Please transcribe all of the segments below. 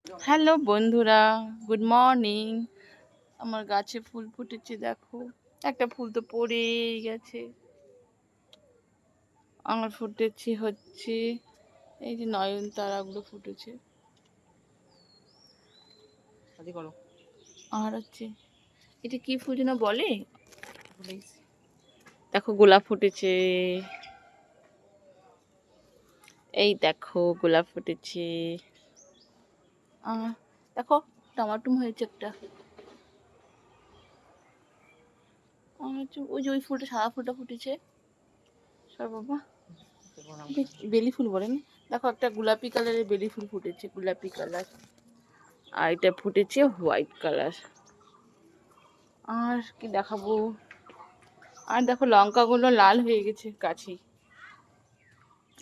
Hello বন্ধুরা, good morning. আমার গাছে ফুল ফুটেছে দেখো। একটা ফুল তো পড়েই গেছে। আমার ফুটেছে হচ্ছে এই যে নয়নতারাগুলো ফুটেছে। আর হচ্ছে এটা কি ফুল যেন বলে, ভুলে গেছি। দেখো গোলাপ ফুটেছে, এই দেখো গোলাপ ফুটেছে। দেখো টমাটম হয়েছে একটা। ওই যে ওই ফুলটা, সাদা ফুলটা ফুটেছে। সর বাবা, বেলি ফুল বলেন। দেখো একটা গোলাপি কালারের বেলি ফুল ফুটেছে, গোলাপি কালার। আর এটা ফুটেছে হোয়াইট কালার। আর কি দেখাবো? আর দেখো লঙ্কাগুলো লাল হয়ে গেছে গাছেই,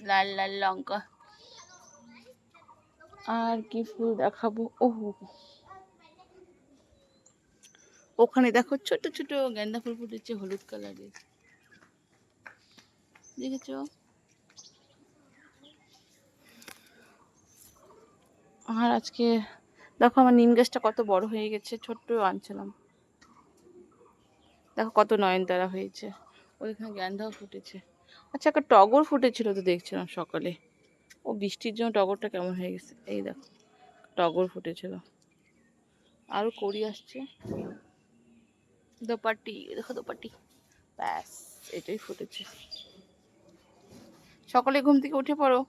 লাল লাল লঙ্কা। আর কি ফুল দেখাবো? ওখানে দেখো ছোট ছোট গেন্দা ফুল ফুটেছে হলুদ কালারের, দেখেছো? আর আজকে দেখো আমার নিম গাছটা কত বড় হয়ে গেছে, ছোট্ট আনছিলাম। দেখো কত নয়নতারা হয়েছে, ওইখানে গেন্দাও ফুটেছে। আচ্ছা একটা টগর ফুটেছিল তো দেখছিলাম সকালে। ও বৃষ্টির জন্য টগরটা কেমন হয়ে গেছে। এই দেখো টগর ফুটেছিল, আরো কড়ি আসছে। দোপাটি দেখো, দোপাটি, ব্যাস এটাই ফুটেছে। সকালে ঘুম থেকে উঠে পড়ো,